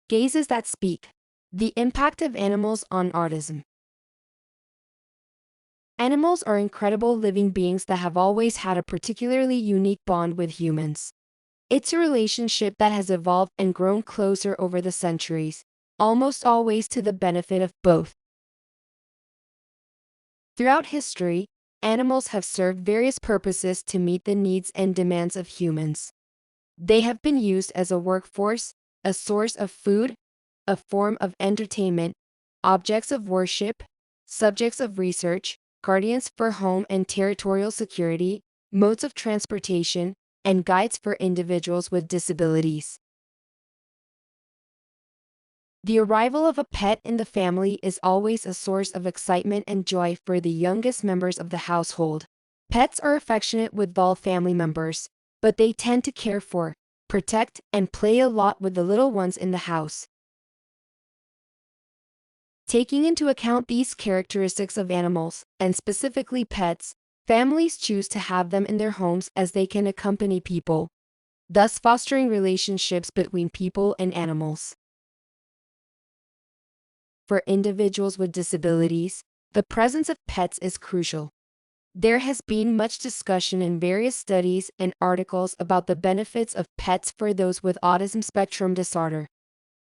Gazes that speak. The impact of animals on autism. Animals are incredible living beings that have always had a particularly unique bond with humans. It's a relationship that has evolved and grown closer over the centuries, almost always to the benefit of both. Throughout history, animals have served various purposes to meet the needs and demands of humans. They have been used as a workforce, a source of food, a form of entertainment, objects of worship, subjects of research, guardians for home and territorial security, modes of transportation, and guides for individuals with disabilities. The arrival of a pet in the family is always a source of excitement and joy for the youngest members of the household. Pets are affectionate with all family members, but they tend to care for, protect, and play a lot with the little ones in the house. Taking into account these characteristics of animals, and specifically pets, families choose to have them in their homes as they can accompany people, thus fostering relationships between people and animals. For individuals with disabilities, the presence of pets is crucial. There has been much discussion in various studies and articles about the benefits of pets for those with autism spectrum disorder.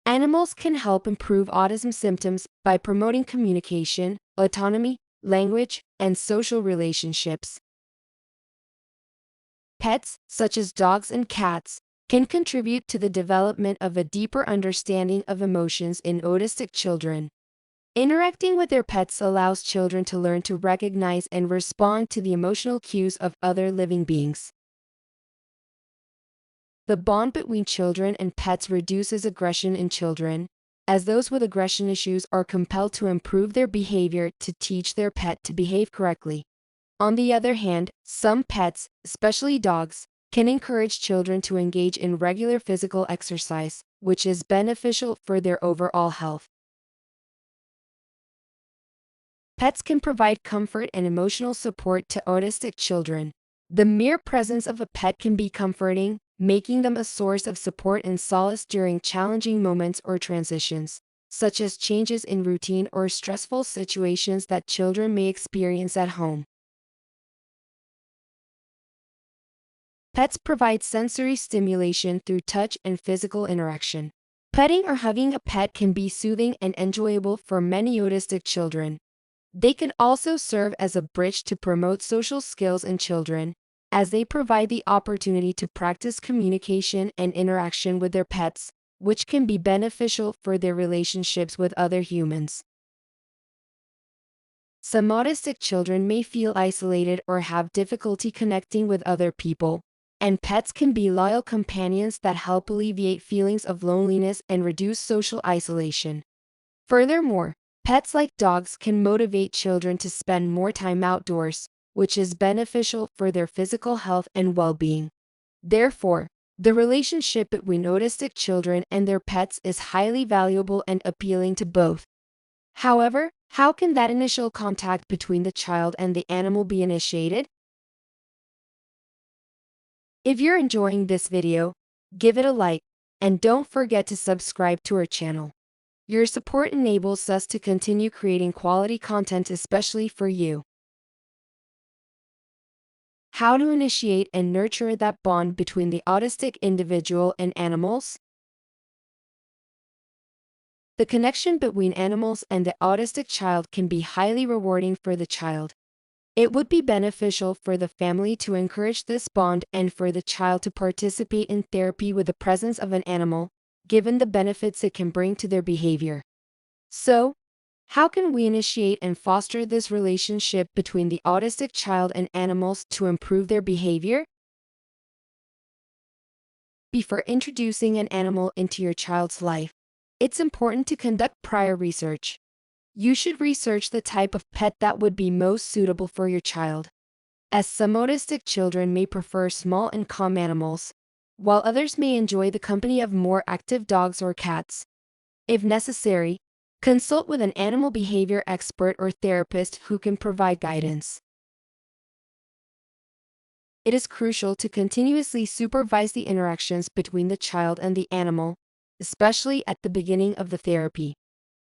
Animals can help improve autism symptoms by promoting communication, autonomy, language, and social relationships. Pets, such as dogs and cats, can contribute to the development of a deeper understanding of emotions in autistic children. Interacting with their pets allows children to learn to recognize and respond to the emotional cues of other living beings. The bond between children and pets reduces aggression in children, as those with aggression issues are compelled to improve their behavior to teach their pet to behave correctly. On the other hand, some pets, especially dogs, can encourage children to engage in regular physical exercise, which is beneficial for their overall health. Pets can provide comfort and emotional support to autistic children. The mere presence of a pet can be comforting, making them a source of support and solace during challenging moments or transitions, such as changes in routine or stressful situations that children may experience at home. Pets provide sensory stimulation through touch and physical interaction. Petting or hugging a pet can be soothing and enjoyable for many autistic children. They can also serve as a bridge to promote social skills in children, as they provide the opportunity to practice communication and interaction with their pets, which can be beneficial for their relationships with other humans. Some autistic children may feel isolated or have difficulty connecting with other people, and pets can be loyal companions that help alleviate feelings of loneliness and reduce social isolation. Furthermore, pets like dogs can motivate children to spend more time outdoors, which is beneficial for their physical health and well-being. Therefore, the relationship between autistic children and their pets is highly valuable and appealing to both. However, how can that initial contact between the child and the animal be initiated? If you're enjoying this video, give it a like, and don't forget to subscribe to our channel. Your support enables us to continue creating quality content especially for you. How to initiate and nurture that bond between the autistic individual and animals? The connection between animals and the autistic child can be highly rewarding for the child. It would be beneficial for the family to encourage this bond and for the child to participate in therapy with the presence of an animal, given the benefits it can bring to their behavior. So, how can we initiate and foster this relationship between the autistic child and animals to improve their behavior? Before introducing an animal into your child's life, it's important to conduct prior research. You should research the type of pet that would be most suitable for your child, as some autistic children may prefer small and calm animals, while others may enjoy the company of more active dogs or cats. If necessary, consult with an animal behavior expert or therapist who can provide guidance. It is crucial to continuously supervise the interactions between the child and the animal, especially at the beginning of the therapy.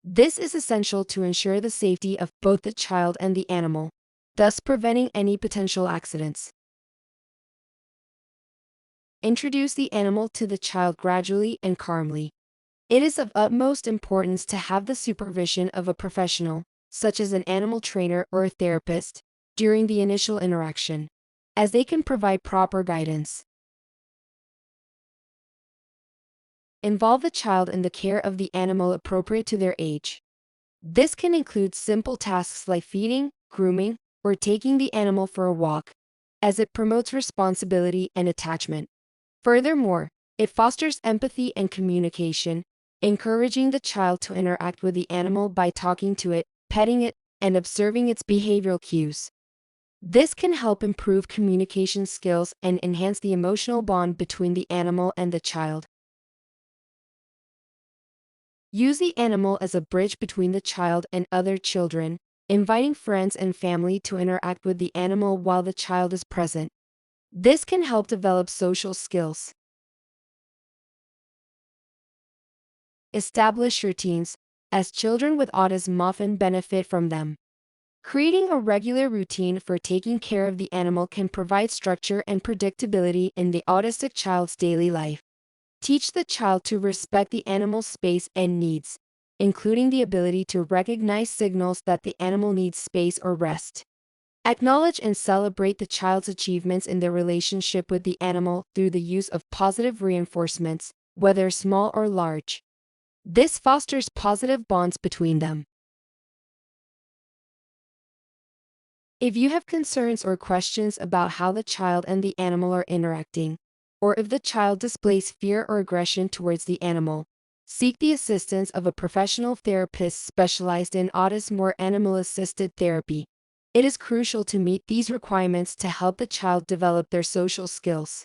This is essential to ensure the safety of both the child and the animal, thus preventing any potential accidents. Introduce the animal to the child gradually and calmly. It is of utmost importance to have the supervision of a professional, such as an animal trainer or a therapist, during the initial interaction, as they can provide proper guidance. Involve the child in the care of the animal appropriate to their age. This can include simple tasks like feeding, grooming, or taking the animal for a walk, as it promotes responsibility and attachment. Furthermore, it fosters empathy and communication, encouraging the child to interact with the animal by talking to it, petting it, and observing its behavioral cues. This can help improve communication skills and enhance the emotional bond between the animal and the child. Use the animal as a bridge between the child and other children, inviting friends and family to interact with the animal while the child is present. This can help develop social skills. Establish routines, as children with autism often benefit from them. Creating a regular routine for taking care of the animal can provide structure and predictability in the autistic child's daily life. Teach the child to respect the animal's space and needs, including the ability to recognize signals that the animal needs space or rest. Acknowledge and celebrate the child's achievements in their relationship with the animal through the use of positive reinforcements, whether small or large. This fosters positive bonds between them. If you have concerns or questions about how the child and the animal are interacting, or if the child displays fear or aggression towards the animal, seek the assistance of a professional therapist specialized in autism or animal-assisted therapy. It is crucial to meet these requirements to help the child develop their social skills.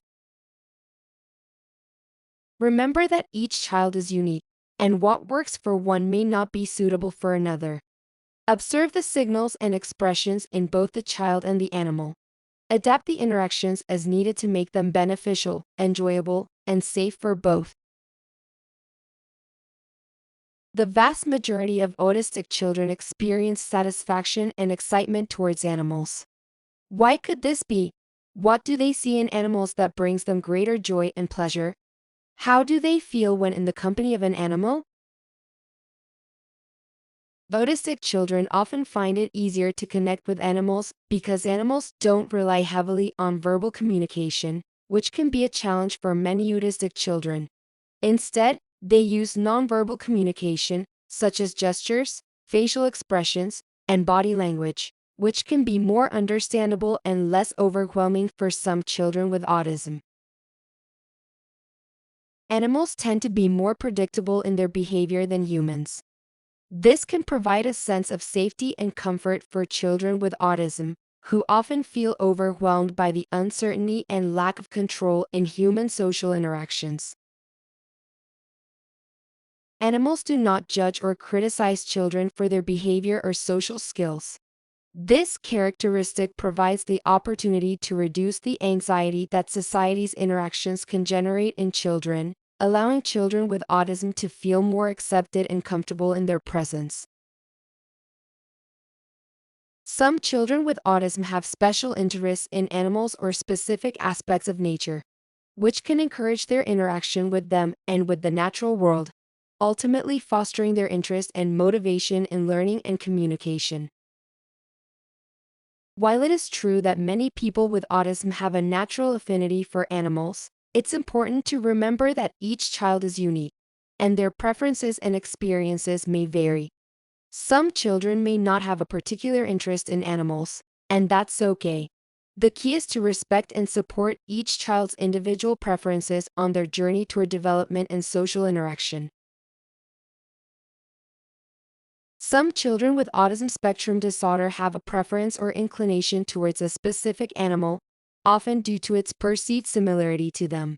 Remember that each child is unique, and what works for one may not be suitable for another. Observe the signals and expressions in both the child and the animal. Adapt the interactions as needed to make them beneficial, enjoyable, and safe for both. The vast majority of autistic children experience satisfaction and excitement towards animals. Why could this be? What do they see in animals that brings them greater joy and pleasure? How do they feel when in the company of an animal? Autistic children often find it easier to connect with animals because animals don't rely heavily on verbal communication, which can be a challenge for many autistic children. Instead, they use nonverbal communication, such as gestures, facial expressions, and body language, which can be more understandable and less overwhelming for some children with autism. Animals tend to be more predictable in their behavior than humans. This can provide a sense of safety and comfort for children with autism, who often feel overwhelmed by the uncertainty and lack of control in human social interactions. Animals do not judge or criticize children for their behavior or social skills. This characteristic provides the opportunity to reduce the anxiety that society's interactions can generate in children, allowing children with autism to feel more accepted and comfortable in their presence. Some children with autism have special interests in animals or specific aspects of nature, which can encourage their interaction with them and with the natural world, ultimately fostering their interest and motivation in learning and communication. While it is true that many people with autism have a natural affinity for animals, it's important to remember that each child is unique, and their preferences and experiences may vary. Some children may not have a particular interest in animals, and that's okay. The key is to respect and support each child's individual preferences on their journey toward development and social interaction. Some children with autism spectrum disorder have a preference or inclination towards a specific animal, often due to its perceived similarity to them.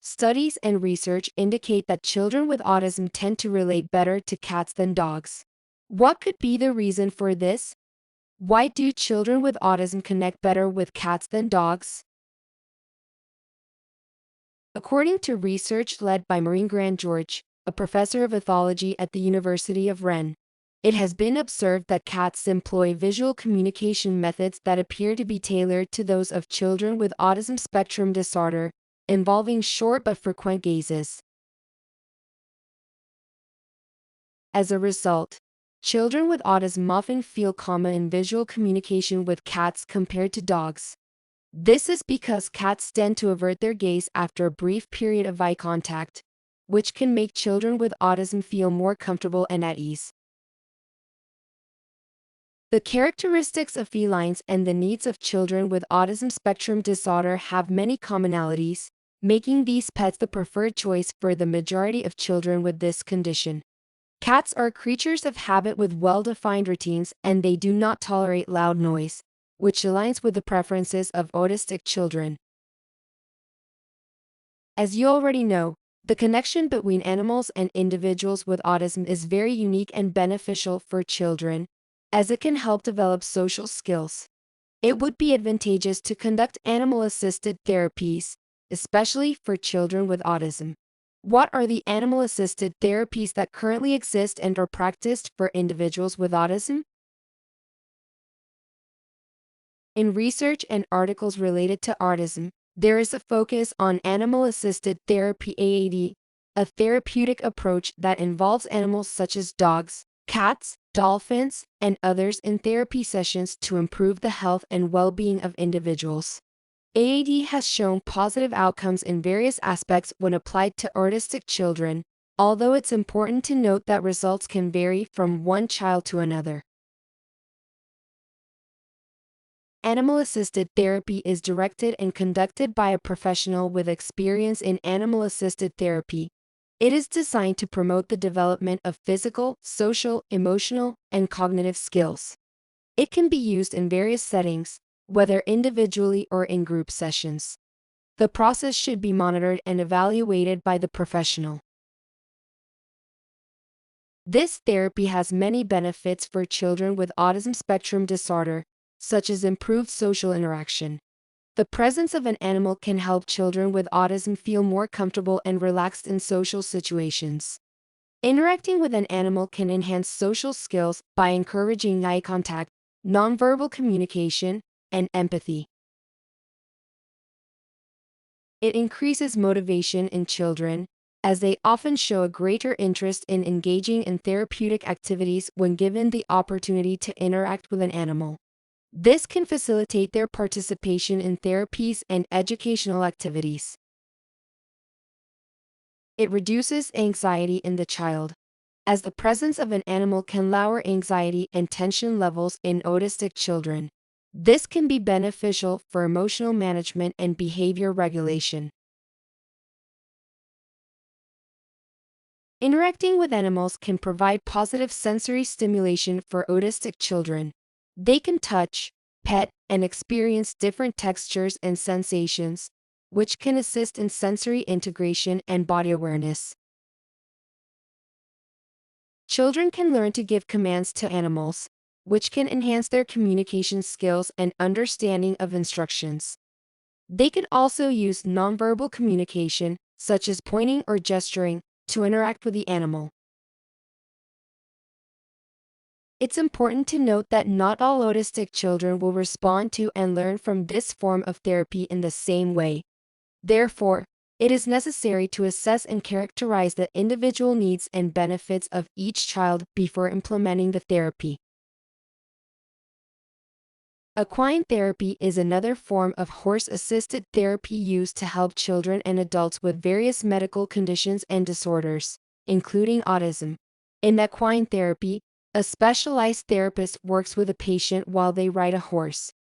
Studies and research indicate that children with autism tend to relate better to cats than dogs. What could be the reason for this? Why do children with autism connect better with cats than dogs? According to research led by Maureen Grant George, a professor of ethology at the University of Rennes. It has been observed that cats employ visual communication methods that appear to be tailored to those of children with autism spectrum disorder, involving short but frequent gazes. As a result, children with autism often feel calmer in visual communication with cats compared to dogs. This is because cats tend to avert their gaze after a brief period of eye contact, which can make children with autism feel more comfortable and at ease. The characteristics of felines and the needs of children with autism spectrum disorder have many commonalities, making these pets the preferred choice for the majority of children with this condition. Cats are creatures of habit with well-defined routines, and they do not tolerate loud noise, which aligns with the preferences of autistic children. As you already know, the connection between animals and individuals with autism is very unique and beneficial for children, as it can help develop social skills. It would be advantageous to conduct animal-assisted therapies, especially for children with autism. What are the animal-assisted therapies that currently exist and are practiced for individuals with autism? In research and articles related to autism, there is a focus on animal-assisted therapy AAD, a therapeutic approach that involves animals such as dogs, cats, dolphins, and others in therapy sessions to improve the health and well-being of individuals. AAD has shown positive outcomes in various aspects when applied to autistic children, although it's important to note that results can vary from one child to another. Animal-assisted therapy is directed and conducted by a professional with experience in animal-assisted therapy. It is designed to promote the development of physical, social, emotional, and cognitive skills. It can be used in various settings, whether individually or in group sessions. The process should be monitored and evaluated by the professional. This therapy has many benefits for children with autism spectrum disorder, such as improved social interaction. The presence of an animal can help children with autism feel more comfortable and relaxed in social situations. Interacting with an animal can enhance social skills by encouraging eye contact, nonverbal communication, and empathy. It increases motivation in children, as they often show a greater interest in engaging in therapeutic activities when given the opportunity to interact with an animal. This can facilitate their participation in therapies and educational activities. It reduces anxiety in the child, as the presence of an animal can lower anxiety and tension levels in autistic children. This can be beneficial for emotional management and behavior regulation. Interacting with animals can provide positive sensory stimulation for autistic children. They can touch, pet, and experience different textures and sensations, which can assist in sensory integration and body awareness. Children can learn to give commands to animals, which can enhance their communication skills and understanding of instructions. They can also use nonverbal communication, such as pointing or gesturing, to interact with the animal. It's important to note that not all autistic children will respond to and learn from this form of therapy in the same way. Therefore, it is necessary to assess and characterize the individual needs and benefits of each child before implementing the therapy. Equine therapy is another form of horse-assisted therapy used to help children and adults with various medical conditions and disorders, including autism. In equine therapy, a specialized therapist works with a patient while they ride a horse.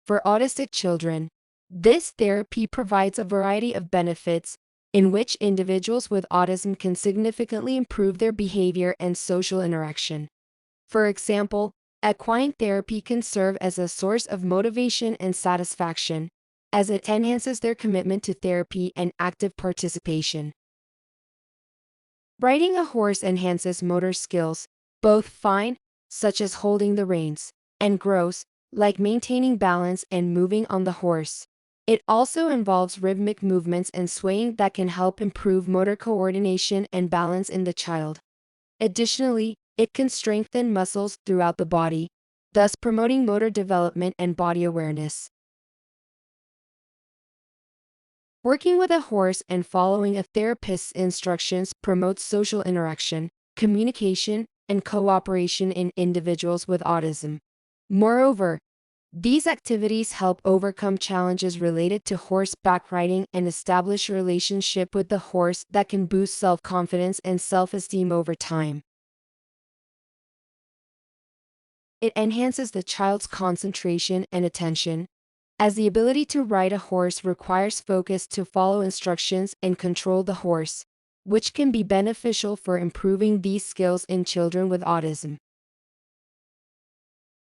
For autistic children, this therapy provides a variety of benefits, in which individuals with autism can significantly improve their behavior and social interaction. For example, equine therapy can serve as a source of motivation and satisfaction, as it enhances their commitment to therapy and active participation. Riding a horse enhances motor skills, both fine, such as holding the reins, and gross, like maintaining balance and moving on the horse. It also involves rhythmic movements and swaying that can help improve motor coordination and balance in the child. Additionally, it can strengthen muscles throughout the body, thus promoting motor development and body awareness. Working with a horse and following a therapist's instructions promotes social interaction, communication, and cooperation in individuals with autism. Moreover, these activities help overcome challenges related to horseback riding and establish a relationship with the horse that can boost self-confidence and self-esteem over time. It enhances the child's concentration and attention, as the ability to ride a horse requires focus to follow instructions and control the horse, which can be beneficial for improving these skills in children with autism.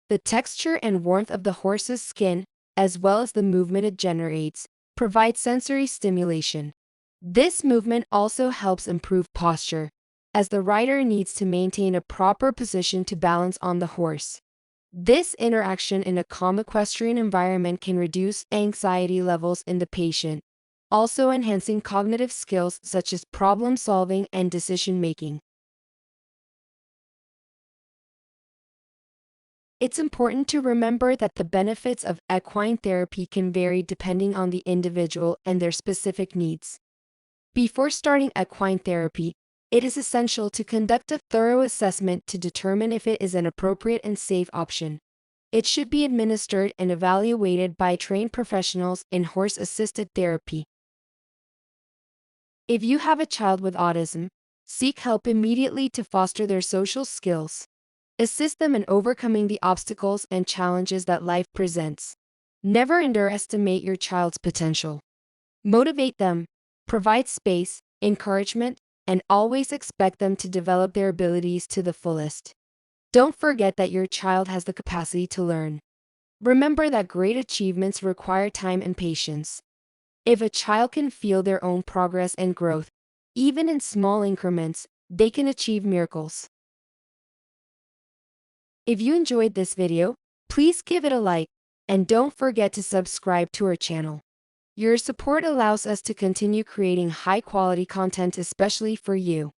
The texture and warmth of the horse's skin, as well as the movement it generates, provide sensory stimulation. This movement also helps improve posture, as the rider needs to maintain a proper position to balance on the horse. This interaction in a calm equestrian environment can reduce anxiety levels in the patient, also enhancing cognitive skills such as problem solving and decision making. It's important to remember that the benefits of equine therapy can vary depending on the individual and their specific needs. Before starting equine therapy, it is essential to conduct a thorough assessment to determine if it is an appropriate and safe option. It should be administered and evaluated by trained professionals in horse-assisted therapy. If you have a child with autism, seek help immediately to foster their social skills. Assist them in overcoming the obstacles and challenges that life presents. Never underestimate your child's potential. Motivate them, provide space, encouragement, and always expect them to develop their abilities to the fullest. Don't forget that your child has the capacity to learn. Remember that great achievements require time and patience. If a child can feel their own progress and growth, even in small increments, they can achieve miracles. If you enjoyed this video, please give it a like, and don't forget to subscribe to our channel. Your support allows us to continue creating high-quality content especially for you.